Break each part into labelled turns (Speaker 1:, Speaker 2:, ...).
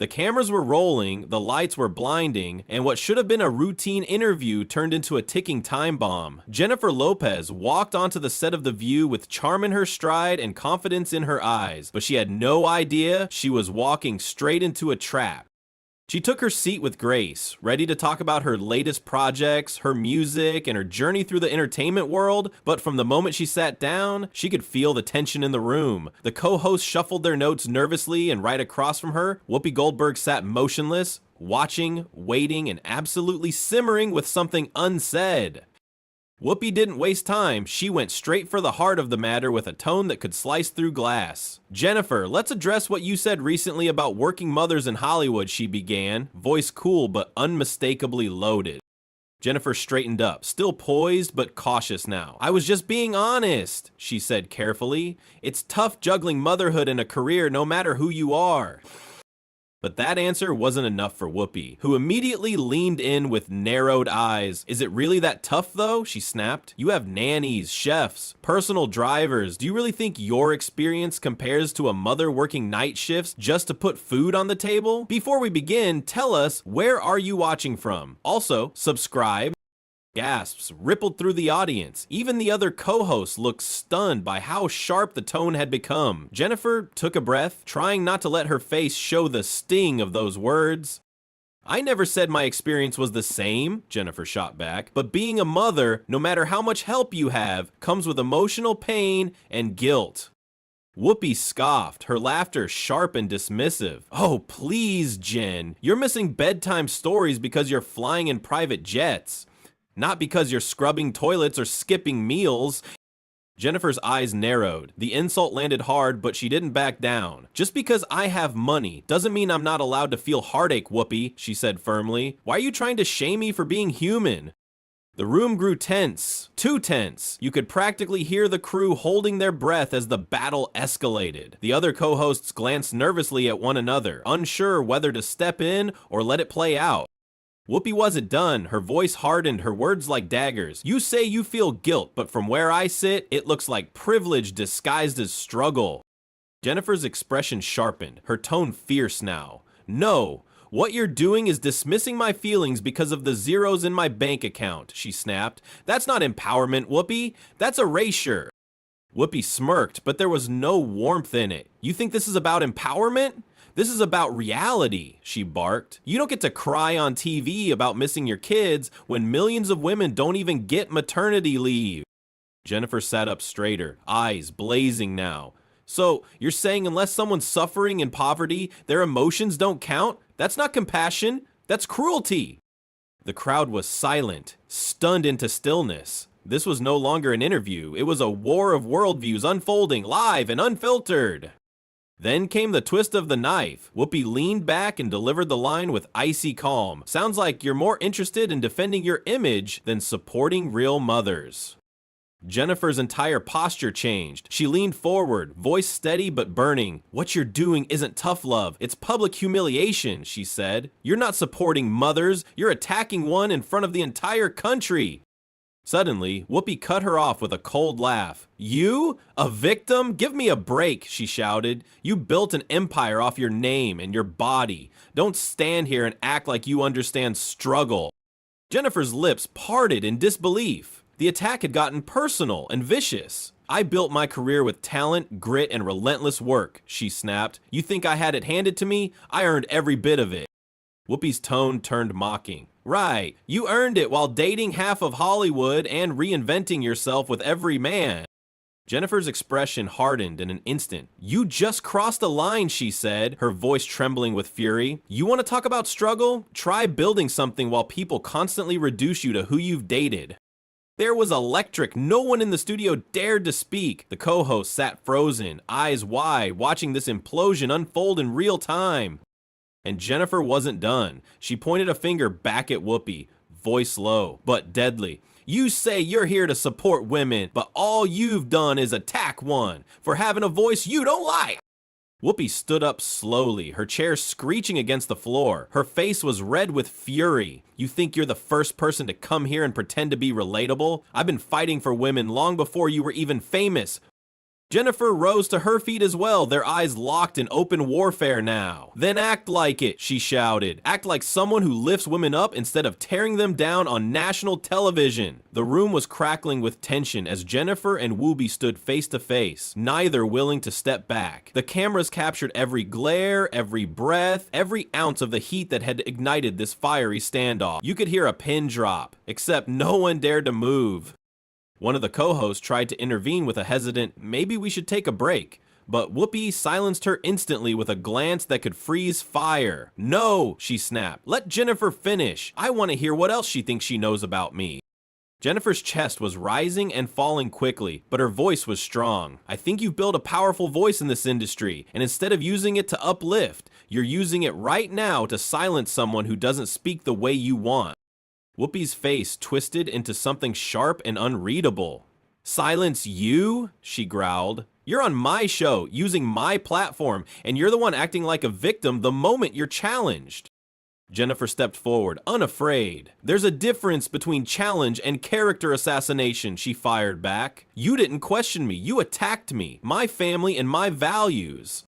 Speaker 1: The cameras were rolling, the lights were blinding, and what should have been a routine interview turned into a ticking time bomb. Jennifer Lopez walked onto the set of The View with charm in her stride and confidence in her eyes, but she had no idea she was walking straight into a trap. She took her seat with grace, ready to talk about her latest projects, her music, and her journey through the entertainment world, but from the moment she sat down, she could feel the tension in the room. The co-hosts shuffled their notes nervously, and right across from her, Whoopi Goldberg sat motionless, watching, waiting, and absolutely simmering with something unsaid. Whoopi didn't waste time. She went straight for the heart of the matter with a tone that could slice through glass. "Jennifer, let's address what you said recently about working mothers in Hollywood," she began, voice cool but unmistakably loaded. Jennifer straightened up, still poised but cautious now. "I was just being honest," she said carefully. "It's tough juggling motherhood and a career no matter who you are." But that answer wasn't enough for Whoopi, who immediately leaned in with narrowed eyes. "Is it really that tough though?" she snapped. "You have nannies, chefs, personal drivers. Do you really think your experience compares to a mother working night shifts just to put food on the table? Before we begin, tell us, where are you watching from? Also, subscribe." Gasps rippled through the audience. Even the other co-hosts looked stunned by how sharp the tone had become. Jennifer took a breath, trying not to let her face show the sting of those words. "I never said my experience was the same," Jennifer shot back, "but being a mother, no matter how much help you have, comes with emotional pain and guilt." Whoopi scoffed, her laughter sharp and dismissive. "Oh, please, Jen. You're missing bedtime stories because you're flying in private jets. Not because you're scrubbing toilets or skipping meals." Jennifer's eyes narrowed. The insult landed hard, but she didn't back down. "Just because I have money doesn't mean I'm not allowed to feel heartache, Whoopi," she said firmly. "Why are you trying to shame me for being human?" The room grew tense, too tense. You could practically hear the crew holding their breath as the battle escalated. The other co-hosts glanced nervously at one another, unsure whether to step in or let it play out. Whoopi wasn't done. Her voice hardened, her words like daggers. "You say you feel guilt, but from where I sit, it looks like privilege disguised as struggle." Jennifer's expression sharpened, her tone fierce now. "No, what you're doing is dismissing my feelings because of the zeros in my bank account," she snapped. "That's not empowerment, Whoopi. That's erasure." Whoopi smirked, but there was no warmth in it. "You think this is about empowerment? This is about reality," she barked. "You don't get to cry on TV about missing your kids when millions of women don't even get maternity leave." Jennifer sat up straighter, eyes blazing now. "So, you're saying unless someone's suffering in poverty, their emotions don't count? That's not compassion, that's cruelty." The crowd was silent, stunned into stillness. This was no longer an interview, it was a war of worldviews unfolding live and unfiltered. Then came the twist of the knife. Whoopi leaned back and delivered the line with icy calm. "Sounds like you're more interested in defending your image than supporting real mothers." Jennifer's entire posture changed. She leaned forward, voice steady but burning. "What you're doing isn't tough love, it's public humiliation," she said. "You're not supporting mothers, you're attacking one in front of the entire country." Suddenly, Whoopi cut her off with a cold laugh. "You? A victim? Give me a break," she shouted. "You built an empire off your name and your body. Don't stand here and act like you understand struggle." Jennifer's lips parted in disbelief. The attack had gotten personal and vicious. "I built my career with talent, grit, and relentless work," she snapped. "You think I had it handed to me? I earned every bit of it." Whoopi's tone turned mocking. "Right, you earned it while dating half of Hollywood and reinventing yourself with every man." Jennifer's expression hardened in an instant. "You just crossed a line," she said, her voice trembling with fury. "You want to talk about struggle? Try building something while people constantly reduce you to who you've dated." There was electric. No one in the studio dared to speak. The co-host sat frozen, eyes wide, watching this implosion unfold in real time. And Jennifer wasn't done. She pointed a finger back at Whoopi, voice low, but deadly. "You say you're here to support women, but all you've done is attack one for having a voice you don't like." Whoopi stood up slowly, her chair screeching against the floor. Her face was red with fury. "You think you're the first person to come here and pretend to be relatable? I've been fighting for women long before you were even famous. Jennifer rose to her feet as well, their eyes locked in open warfare now. Then act like it, she shouted. Act like someone who lifts women up instead of tearing them down on national television. The room was crackling with tension as Jennifer and Whoopi stood face to face, neither willing to step back. The cameras captured every glare, every breath, every ounce of the heat that had ignited this fiery standoff. You could hear a pin drop, except no one dared to move. One of the co-hosts tried to intervene with a hesitant, "Maybe we should take a break." But Whoopi silenced her instantly with a glance that could freeze fire. "No," she snapped. "Let Jennifer finish. I want to hear what else she thinks she knows about me." Jennifer's chest was rising and falling quickly, but her voice was strong. "I think you've built a powerful voice in this industry, and instead of using it to uplift, you're using it right now to silence someone who doesn't speak the way you want." Whoopi's face twisted into something sharp and unreadable. "Silence you?" she growled. "You're on my show, using my platform, and you're the one acting like a victim the moment you're challenged." Jennifer stepped forward, unafraid. "There's a difference between challenge and character assassination," she fired back. "You didn't question me, you attacked me, my family, and my values."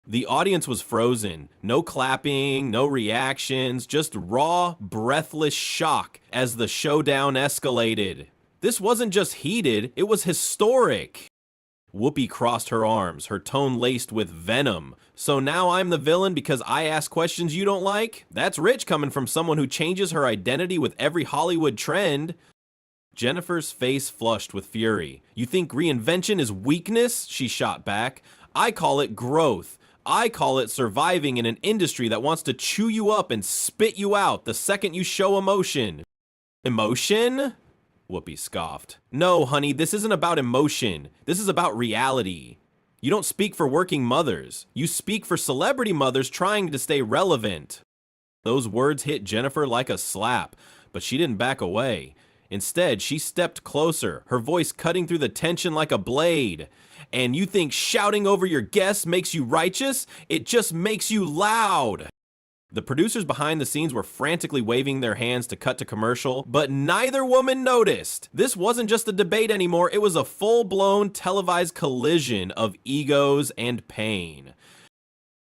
Speaker 1: The audience was frozen. No clapping, no reactions, just raw, breathless shock as the showdown escalated. This wasn't just heated, it was historic. Whoopi crossed her arms, her tone laced with venom. "So now I'm the villain because I ask questions you don't like? That's rich coming from someone who changes her identity with every Hollywood trend." Jennifer's face flushed with fury. "You think reinvention is weakness?" she shot back. "I call it growth. I call it surviving in an industry that wants to chew you up and spit you out the second you show emotion." "Emotion?" Whoopi scoffed. "No, honey, this isn't about emotion. This is about reality. You don't speak for working mothers. You speak for celebrity mothers trying to stay relevant." Those words hit Jennifer like a slap, but she didn't back away. Instead, she stepped closer, her voice cutting through the tension like a blade. "And you think shouting over your guests makes you righteous? It just makes you loud." The producers behind the scenes were frantically waving their hands to cut to commercial, but neither woman noticed. This wasn't just a debate anymore, it was a full-blown televised collision of egos and pain.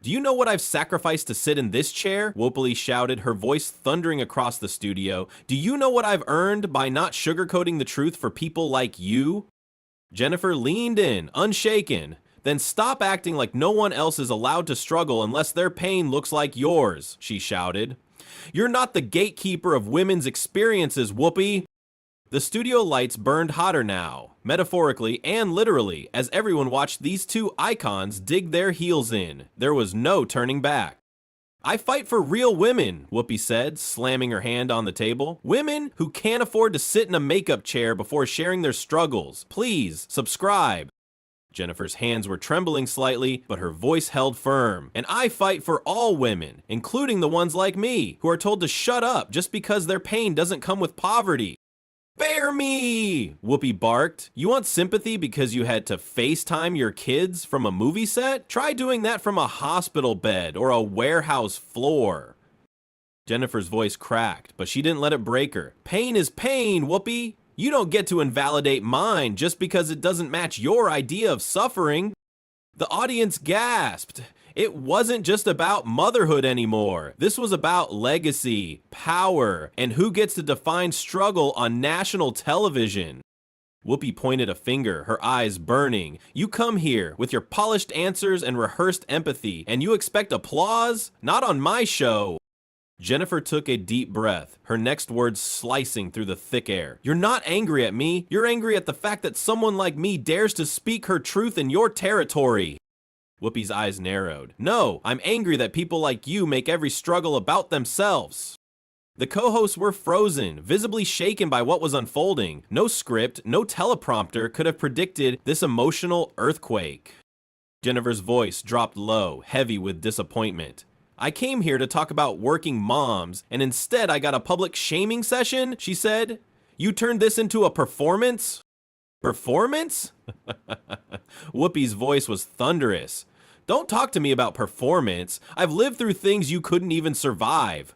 Speaker 1: "Do you know what I've sacrificed to sit in this chair?" Whoopi shouted, her voice thundering across the studio. "Do you know what I've earned by not sugarcoating the truth for people like you?" Jennifer leaned in, unshaken. "Then stop acting like no one else is allowed to struggle unless their pain looks like yours," she shouted. "You're not the gatekeeper of women's experiences, Whoopi." The studio lights burned hotter now, metaphorically and literally, as everyone watched these two icons dig their heels in. There was no turning back. "I fight for real women," Whoopi said, slamming her hand on the table. "Women who can't afford to sit in a makeup chair before sharing their struggles. Please, subscribe." Jennifer's hands were trembling slightly, but her voice held firm. "And I fight for all women, including the ones like me, who are told to shut up just because their pain doesn't come with poverty." "Bear me!" Whoopi barked. "You want sympathy because you had to FaceTime your kids from a movie set? Try doing that from a hospital bed or a warehouse floor." Jennifer's voice cracked, but she didn't let it break her. "Pain is pain, Whoopi. You don't get to invalidate mine just because it doesn't match your idea of suffering." The audience gasped. It wasn't just about motherhood anymore. This was about legacy, power, and who gets to define struggle on national television. Whoopi pointed a finger, her eyes burning. "You come here with your polished answers and rehearsed empathy, and you expect applause? Not on my show." Jennifer took a deep breath, her next words slicing through the thick air. "You're not angry at me. You're angry at the fact that someone like me dares to speak her truth in your territory." Whoopi's eyes narrowed. "No, I'm angry that people like you make every struggle about themselves." The co-hosts were frozen, visibly shaken by what was unfolding. No script, no teleprompter could have predicted this emotional earthquake. Jennifer's voice dropped low, heavy with disappointment. "I came here to talk about working moms, and instead I got a public shaming session," she said. "You turned this into a performance?" "Performance?" Whoopi's voice was thunderous. "Don't talk to me about performance. I've lived through things you couldn't even survive."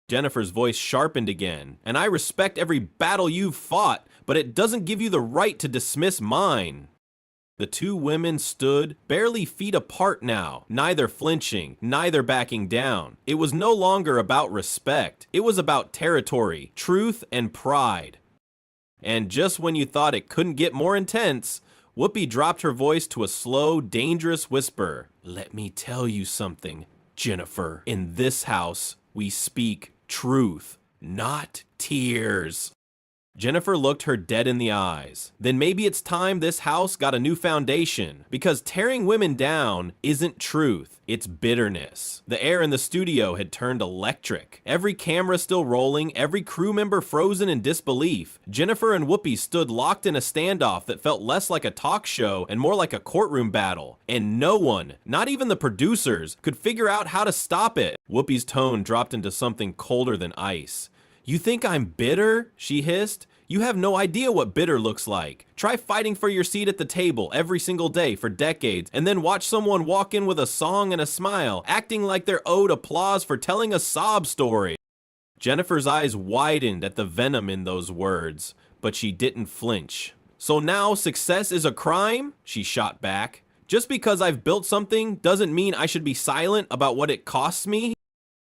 Speaker 1: Jennifer's voice sharpened again. "And I respect every battle you've fought, but it doesn't give you the right to dismiss mine." The two women stood barely feet apart now, neither flinching, neither backing down. It was no longer about respect. It was about territory, truth, and pride. And just when you thought it couldn't get more intense, Whoopi dropped her voice to a slow, dangerous whisper. Let me tell you something, Jennifer. In this house, we speak truth, not tears. Jennifer looked her dead in the eyes. Then maybe it's time this house got a new foundation, because tearing women down isn't truth, it's bitterness. The air in the studio had turned electric. Every camera still rolling, every crew member frozen in disbelief. Jennifer and Whoopi stood locked in a standoff that felt less like a talk show and more like a courtroom battle. And no one, not even the producers, could figure out how to stop it. Whoopi's tone dropped into something colder than ice. You think I'm bitter? She hissed. You have no idea what bitter looks like. Try fighting for your seat at the table every single day for decades, and then watch someone walk in with a song and a smile, acting like they're owed applause for telling a sob story. Jennifer's eyes widened at the venom in those words, but she didn't flinch. So now success is a crime? She shot back. Just because I've built something doesn't mean I should be silent about what it costs me?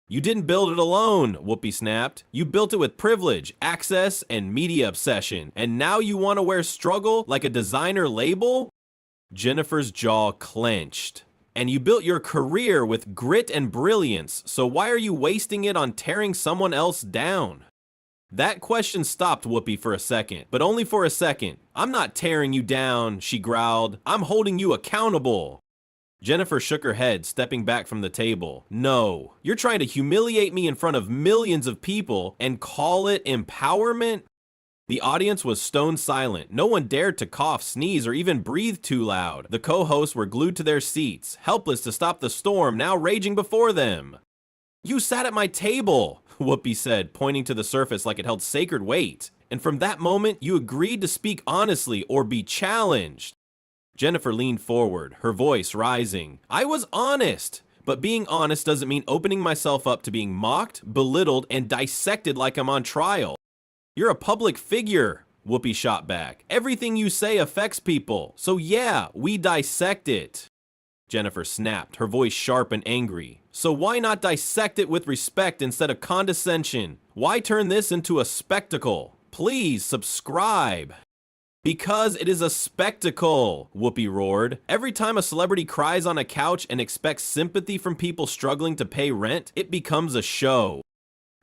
Speaker 1: You didn't build it alone, Whoopi snapped. You built it with privilege, access, and media obsession. And now you want to wear struggle like a designer label? Jennifer's jaw clenched. And you built your career with grit and brilliance, so why are you wasting it on tearing someone else down? That question stopped Whoopi for a second, but only for a second. I'm not tearing you down, she growled. I'm holding you accountable. Jennifer shook her head, stepping back from the table. No, you're trying to humiliate me in front of millions of people and call it empowerment? The audience was stone silent. No one dared to cough, sneeze, or even breathe too loud. The co-hosts were glued to their seats, helpless to stop the storm now raging before them. You sat at my table, Whoopi said, pointing to the surface like it held sacred weight. And from that moment, you agreed to speak honestly or be challenged. Jennifer leaned forward, her voice rising. I was honest, but being honest doesn't mean opening myself up to being mocked, belittled, and dissected like I'm on trial. You're a public figure, Whoopi shot back. Everything you say affects people, so yeah, we dissect it. Jennifer snapped, her voice sharp and angry. So why not dissect it with respect instead of condescension? Why turn this into a spectacle? Please subscribe. Because it is a spectacle, Whoopi roared. Every time a celebrity cries on a couch and expects sympathy from people struggling to pay rent, it becomes a show.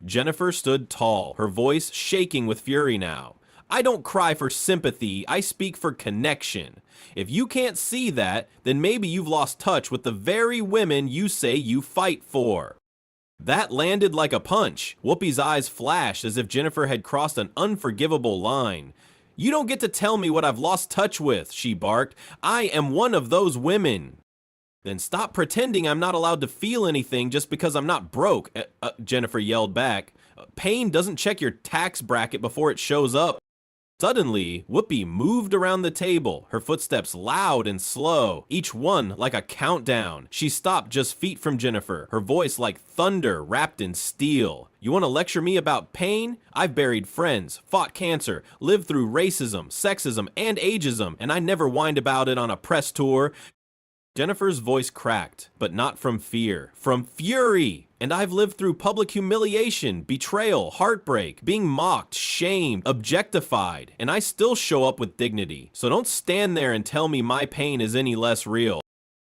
Speaker 1: Jennifer stood tall, her voice shaking with fury now. I don't cry for sympathy, I speak for connection. If you can't see that, then maybe you've lost touch with the very women you say you fight for. That landed like a punch. Whoopi's eyes flashed as if Jennifer had crossed an unforgivable line. You don't get to tell me what I've lost touch with, she barked. I am one of those women. Then stop pretending I'm not allowed to feel anything just because I'm not broke, Jennifer yelled back. Pain doesn't check your tax bracket before it shows up. Suddenly, Whoopi moved around the table, her footsteps loud and slow, each one like a countdown. She stopped just feet from Jennifer, her voice like thunder wrapped in steel. You want to lecture me about pain? I've buried friends, fought cancer, lived through racism, sexism, and ageism, and I never whined about it on a press tour. Jennifer's voice cracked, but not from fear, from fury. And I've lived through public humiliation, betrayal, heartbreak, being mocked, shamed, objectified, and I still show up with dignity. So don't stand there and tell me my pain is any less real.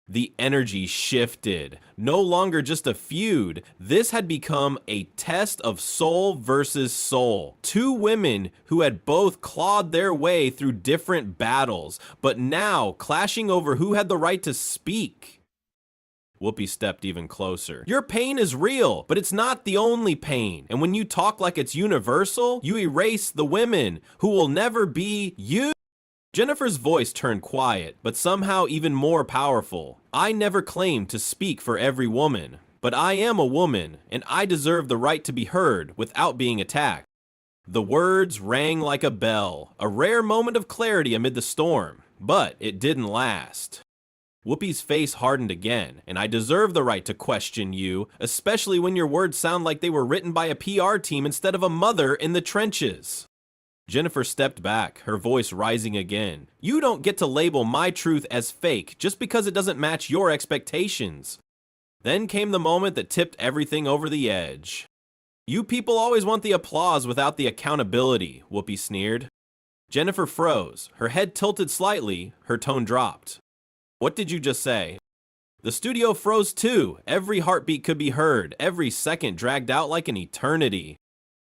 Speaker 1: The energy shifted. No longer just a feud. This had become a test of soul versus soul. Two women who had both clawed their way through different battles, but now clashing over who had the right to speak. Whoopi stepped even closer. Your pain is real, but it's not the only pain. And when you talk like it's universal, you erase the women who will never be you. Jennifer's voice turned quiet, but somehow even more powerful. I never claimed to speak for every woman, but I am a woman, and I deserve the right to be heard without being attacked. The words rang like a bell, a rare moment of clarity amid the storm, but it didn't last. Whoopi's face hardened again, and I deserve the right to question you, especially when your words sound like they were written by a PR team instead of a mother in the trenches. Jennifer stepped back, her voice rising again. You don't get to label my truth as fake just because it doesn't match your expectations. Then came the moment that tipped everything over the edge. You people always want the applause without the accountability, Whoopi sneered. Jennifer froze, her head tilted slightly, her tone dropped. What did you just say? The studio froze too. Every heartbeat could be heard, every second dragged out like an eternity.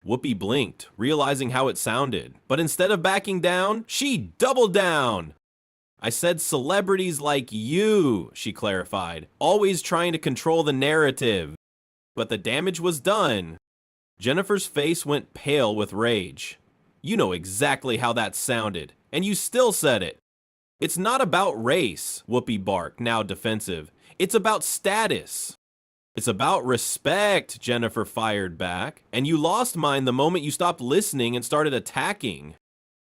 Speaker 1: Whoopi blinked, realizing how it sounded. But instead of backing down, she doubled down. I said celebrities like you, she clarified, always trying to control the narrative. But the damage was done. Jennifer's face went pale with rage. You know exactly how that sounded, and you still said it. It's not about race, Whoopi barked, now defensive. It's about status. It's about respect, Jennifer fired back. And you lost mine the moment you stopped listening and started attacking.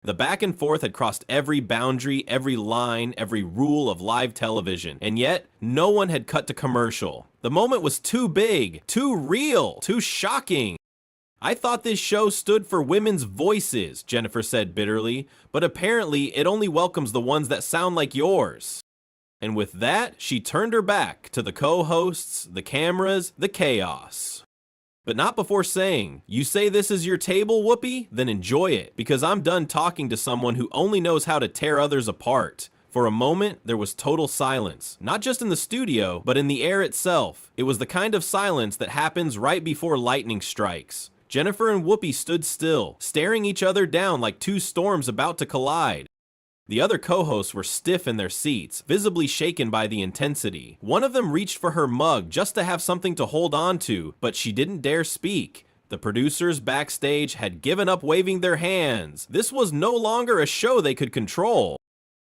Speaker 1: The back and forth had crossed every boundary, every line, every rule of live television, and yet no one had cut to commercial. The moment was too big, too real, too shocking. I thought this show stood for women's voices, Jennifer said bitterly, but apparently it only welcomes the ones that sound like yours. And with that, she turned her back to the co-hosts, the cameras, the chaos. But not before saying, you say this is your table, Whoopi? Then enjoy it, because I'm done talking to someone who only knows how to tear others apart. For a moment, there was total silence, not just in the studio, but in the air itself. It was the kind of silence that happens right before lightning strikes. Jennifer and Whoopi stood still, staring each other down like two storms about to collide. The other co-hosts were stiff in their seats, visibly shaken by the intensity. One of them reached for her mug just to have something to hold on to, but she didn't dare speak. The producers backstage had given up waving their hands. This was no longer a show they could control.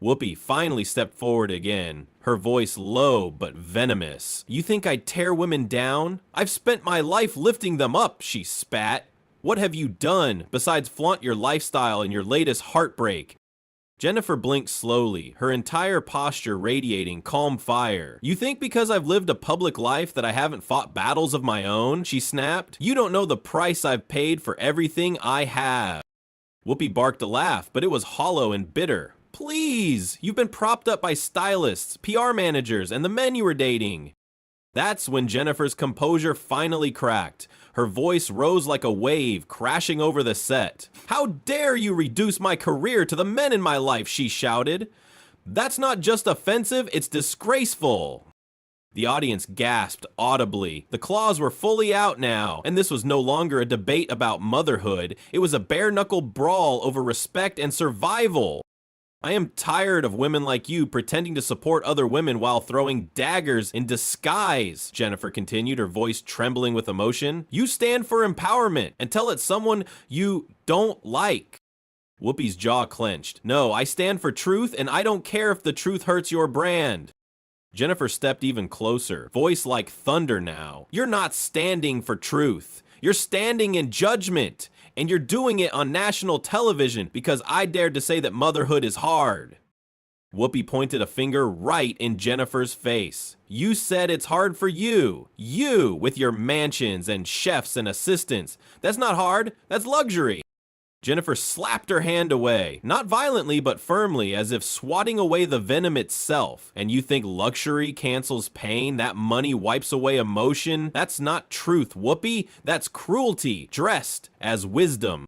Speaker 1: Whoopi finally stepped forward again, her voice low but venomous. You think I'd tear women down? I've spent my life lifting them up, she spat. What have you done besides flaunt your lifestyle and your latest heartbreak? Jennifer blinked slowly, her entire posture radiating calm fire. You think because I've lived a public life that I haven't fought battles of my own? She snapped. You don't know the price I've paid for everything I have. Whoopi barked a laugh, but it was hollow and bitter. Please, you've been propped up by stylists, PR managers, and the men you were dating. That's when Jennifer's composure finally cracked. Her voice rose like a wave, crashing over the set. How dare you reduce my career to the men in my life, she shouted. That's not just offensive, it's disgraceful. The audience gasped audibly. The claws were fully out now, and this was no longer a debate about motherhood. It was a bare-knuckle brawl over respect and survival. I am tired of women like you pretending to support other women while throwing daggers in disguise, Jennifer continued, her voice trembling with emotion. You stand for empowerment and tell it someone you don't like. Whoopi's jaw clenched. No, I stand for truth, and I don't care if the truth hurts your brand. Jennifer stepped even closer, voice like thunder now. You're not standing for truth. You're standing in judgment. And you're doing it on national television because I dared to say that motherhood is hard. Whoopi pointed a finger right in Jennifer's face. You said it's hard for you. You, with your mansions and chefs and assistants. That's not hard, that's luxury. Jennifer slapped her hand away, not violently but firmly, as if swatting away the venom itself. And you think luxury cancels pain? That money wipes away emotion? That's not truth, Whoopi. That's cruelty, dressed as wisdom.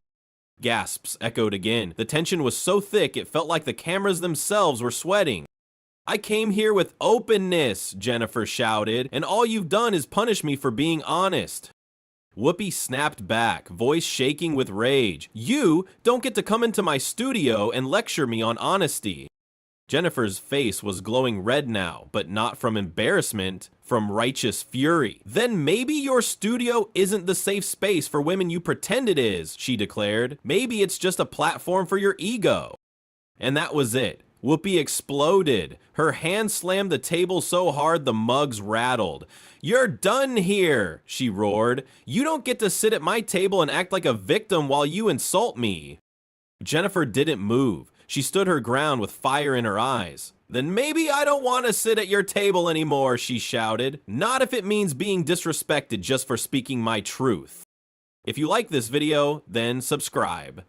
Speaker 1: Gasps echoed again. The tension was so thick it felt like the cameras themselves were sweating. I came here with openness, Jennifer shouted, and all you've done is punish me for being honest. Whoopi snapped back, voice shaking with rage. You don't get to come into my studio and lecture me on honesty. Jennifer's face was glowing red now, but not from embarrassment, from righteous fury. Then maybe your studio isn't the safe space for women you pretend it is, she declared. Maybe it's just a platform for your ego. And that was it. Whoopi exploded. Her hand slammed the table so hard the mugs rattled. You're done here, she roared. You don't get to sit at my table and act like a victim while you insult me. Jennifer didn't move. She stood her ground with fire in her eyes. Then maybe I don't want to sit at your table anymore, she shouted. Not if it means being disrespected just for speaking my truth. If you like this video, then subscribe.